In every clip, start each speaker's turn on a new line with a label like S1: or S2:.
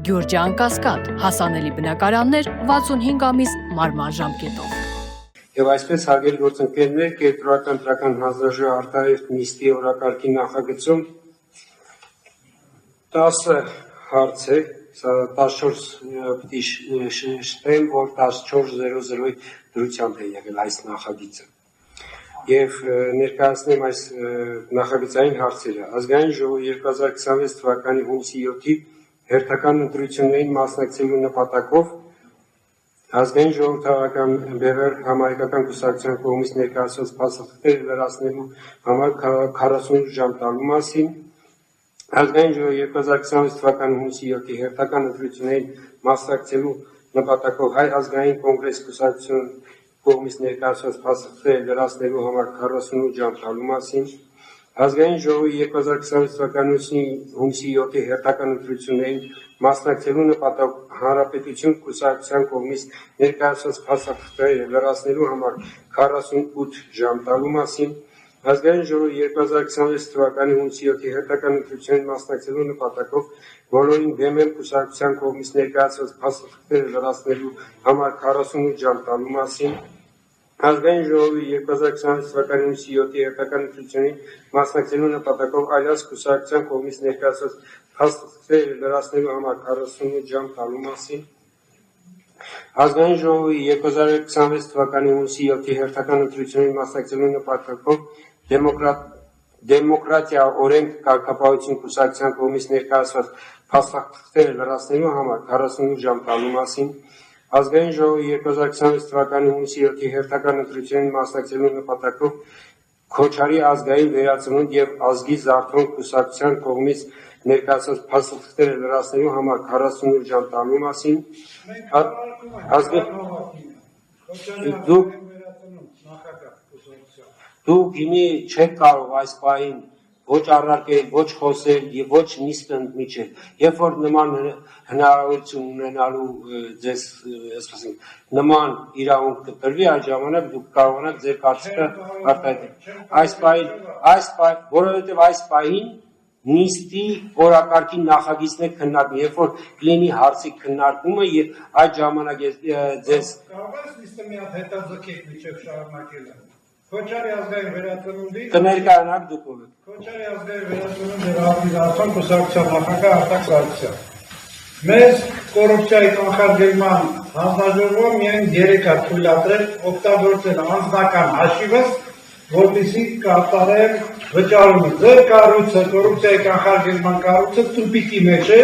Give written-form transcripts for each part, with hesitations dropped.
S1: Գյուրջան Կասկադ, հասանելի բնակարաններ 65 ամիս մարման ժամկետով։
S2: Եվ այսպես հարգելի գործընկերներ, կերպարական տրական հանձնաժողովի արտահայտ նիստի օրակարգի նախագծում 10 հարց է, 14 պիտի շտեմ, որ 14:00-ի դրությամբ է եղել այս նախագիծը։ Եվ ներկայացնեմ այս նախագծային հարցերը։ Ազգային ժողովի 2026 թվականի հունիսի 7-ի հերթական ընտրություններին մասնակցելու նպատակով Ազգային ժողովրդական բևեռ համահայկական կուսակցության կողմից ներկայացված փաստաթղթերը լրացնելու համար 48 ժամ տալու մասին, Ազգային ժողովի 2026 թվականի հունիսի 7-ի հերթական ընտրություններին մասնակցելու նպատակով Հայ ազգային կոնգրես կուսակցության կողմից ներկայացված փաստաթղթերը լրացնելու համար 48 ժամ տալու մասին, Ազգային ժողովի 2026 թվականի հունիսի 7-ի հերթական ընտրություններին մասնակցելու նպատակով Հանրապետություն կուսակցության կողմից ներկայացված փաստաթղթերը լրացնելու համար 48 ժամ տալու մասին, Ազգային ժողովի 2026 թվականի հունիսի 7-ի հերթական ընտրություններին մասնակցելու նպատակով բոլորին բեմել կուսակցության կողմից ներկայացված փաստաթղթերը լրացնելու համար 48 ժամ տալու մասին, Ազգային ժողովի 2026 թվականի հունիսի 7-ի հերթական ընտրություններին մասնակցելու նպատակով այլաց կուսակցության կողմից ներկայացված փաստաթղթերը լրացնելու համար 48 ժամ տալու մասին, Ազգային ժողովի 2026 թվականի հունիսի 7-ի հերթական ընտրություններին մասնակցելու նպատակով Դեմոկրատիա օրենք կարգապահություն կուսակցության կողմից ներկայացված փաստաթղթերը լրացնելու համար 48 ժամ տալու մասին, Ազգային ժողովի 2026 թվականի հունիսի 7-ի հերթական ընտրություններին մասնակցելու նպատակով Քոչարի ազգային վերածնունդ եւ ազգի զարթոնք կուսակցության կողմից ներկայացված փաստաթղթերը լրացնելու համար 48 ժամ տալու մասին, Դուք հիմի չեք կարող այս պահին ոչ առարկել, ոչ խոսել եւ ոչ նիստ ընդմիջել, երբ որ նման հնարավորություն ունենալու ձեզ, այսպես նման իրավունք կտրվի, այդ ժամանակ դուք կարողանաք ձեր կարծիքը արտահայտել։ Որովհետեւ այս պահին նիստի օրակարգի նախագիծն է քննարկվում, երբ որ կլինի հարցի քննարկումը եւ այդ ժամանակ ձեզ
S3: կարող ես նիստը մի հատ հետաձգեք միջև շարունակելը։ Քոչարի ազգային վերածնունդի
S2: կներկայանաք դուք ով եք։
S3: Քոչարի ազգային վերածնունդի ռազմական կուսակցության նախագահ Արտակ Սարգսյան։ Մեզ կոռուպցիայի կանխարգելման հանձնաժողովը միայն 3 հատ թույլատրել օգտագործել անձնական հաշիվս, որպեսզի կատարեն վճարումը։ Ձեր կառույցը կոռուպցիայի կանխարգելման կառույցը տուպիկի մեջ է,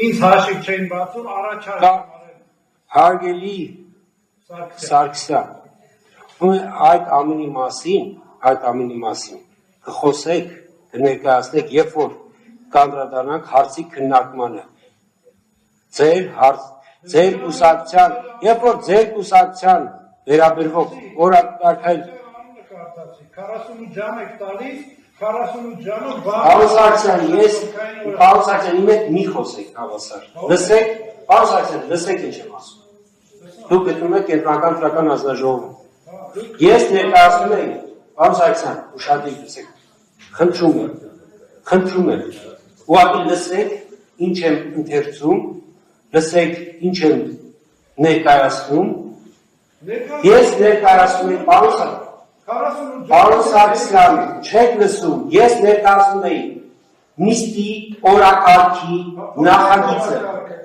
S3: ինձ հաշիվ չէին բացում, առաջարկում արել։
S2: Հարգելի Սարգսյան, այդ ամենի մասին կխոսեք, կներկայացնեք, երբ որ կանդրադառնանք հարցի քննարկմանը։ Ձեր կուսակցության, երբ որ ձեր կուսակցության վերաբերվող օրակարգային
S3: 48 ժամ եք տալիս, 48 ժամը
S2: Պարոն Սարգսյան, իմ հետ մի խոսեք հավասար։ Լսեք, պարոն Սարգսյան, լսեք ինչ եմ ասում։ Դուք գտնում եք կենտրոնական տրական հանձնաժողովում։ Ես ներկայացնում եմ, պարոն Սարգսյան, ուշադրիր լսեք, խնդրում եմ, ուղղակի լսեք, ինչ եմ ընթերցում, լսեք, ինչ եմ ներկայացնում, ես ներկայացնում եմ, պարոն Սարգսյան, չեք լսում, ես ներկայացնում եմ նիստի օրակարգի նախագիծը։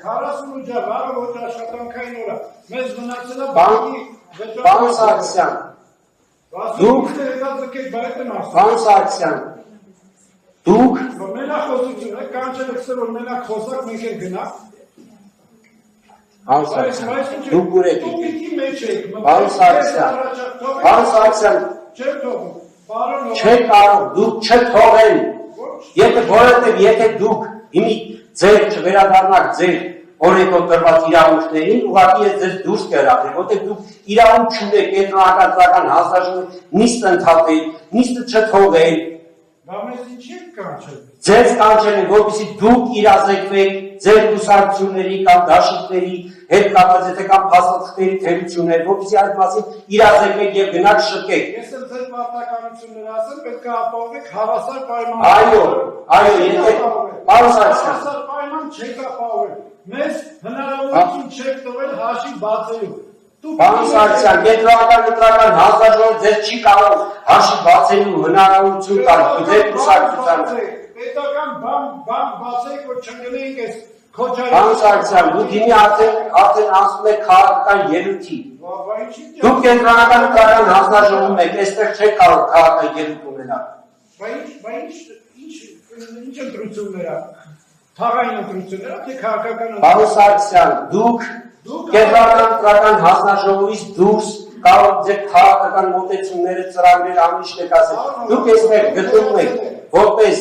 S3: 48 ժամ, առը ոչ աշխատանքային օրա, մեզ մնացել է
S2: Պարոն Սարգսյան, դուք
S3: մենախոսություն եք, կանչել եք սրով մենակ խոսակ, մենք եք գնակ։
S2: Պարոն Սարգսյան, դուք ուր եք եք։ Պարոն Սարգսյան, չեք կարող, դուք չթողեն, եթե դուք հիմի ձեր չվերադառնաք ձեր օրենքով տրված իրավունքներին, ուղղակի ես ձեզ դուրս կհրավիրեմ, որտեղ դուք իրավունք չունեք կենտրոնական տրական հանձնաժողովի նիստ ընդհատել, նիստը չթողել։
S3: Բա մեզ ինչ եք կանչել։
S2: Ձեզ կանչել են, որպեսզի դուք իրազեկվեք ձեր կուսակցությունների կամ դաշինքների հետ կապված, եթե կամ փաստաթղթերի թերություններ, որպեսզի այդ մասին իրազեկվեք եւ գնաք շտկեք։
S3: Ես եմ ձեր պարտականությունները ասեմ, պետք է ապահովեք հավասար պայմաններ։
S2: Այո, եթե պարոն Սարգսյան,
S3: հավասար պայման չեք ապահովել։ մեզ հնարավորություն չեք տվել հաշի բացելու։
S2: Պարոն Սարգսյան, կենտրոնական ընտրական հանձնաժողովը ձեզ չի կարող հաշի բացելու հնարավորություն տալ ձեր կուսակցությանը։
S3: Պետական բան բացեք, որ չընկնենք այս քոչարի։
S2: Պարոն Սարգսյան, դուք հիմի արդեն անցնում եք քաղաքական ելույթի։ Դուք կենտրոնական ընտրական հանձնաժողովում եք, այստեղ չեք կարող քաղաքական ելույթ ունենալ։
S3: Ինչ ընտրություններ թաղային ընտրություններ, թե քաղաքական ընտրություններ։
S2: Պարոն Սարգսյան, դուք կենտրոնական ընտրական հանձնաժողովից դուրս կարող եք քաղաքական մոտեցումները ծրագրեր ամիշ եք ասել։ Դուք այստեղ գտնվում եք որպես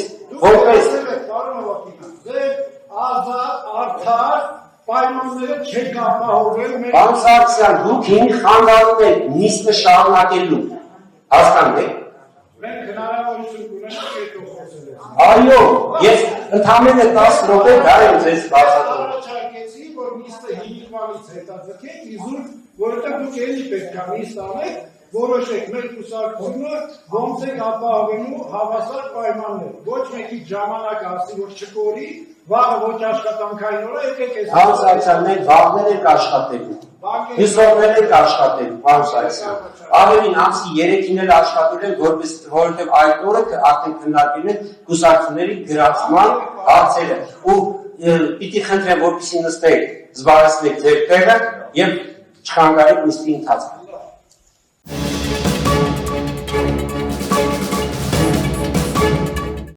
S3: ազատ, արդար պայմանները չեք ապահովել մեր։
S2: Պարոն Սարգսյան, դուք հիմի խանգարում եք նիստը շարունակելու։ Հասկանում եք։
S3: Մենք հնարավորություն կունենանք այդ խոսել։
S2: Այո, ես ընդամենը 10 րոպե դա եմ ձեզ բացատրում։
S3: Առաջարկեցի, որ նիստը 5 բանից հետաձգեք, իզուր, որովհետև դուք էլի պետք է նիստ անեք, որոշեք մեր կուսակցությունը ոնց եք ապահովելու հավասար պայմաններ։ Ոչ մեկի ժամանակ ասի, որ չկորի, վաղը ոչ աշխատանքային օրը եկեք այս։
S2: Պարոն Սարգսյան, մենք վաղներ ենք աշխատելու։ Հյուսողներ ենք աշխատելու, պարոն Սարգսյան։ Ավելին ամսի 3-ին էլ աշխատել են, որովհետև այդ օրը արդեն քննարկել են կուսակցությունների գրացման հարցերը։ Ու պիտի խնդրեմ, որպեսզի նստեք, զբաղեցնեք ձեր տեղը եւ չխանգարեք նիստի ընթացքը։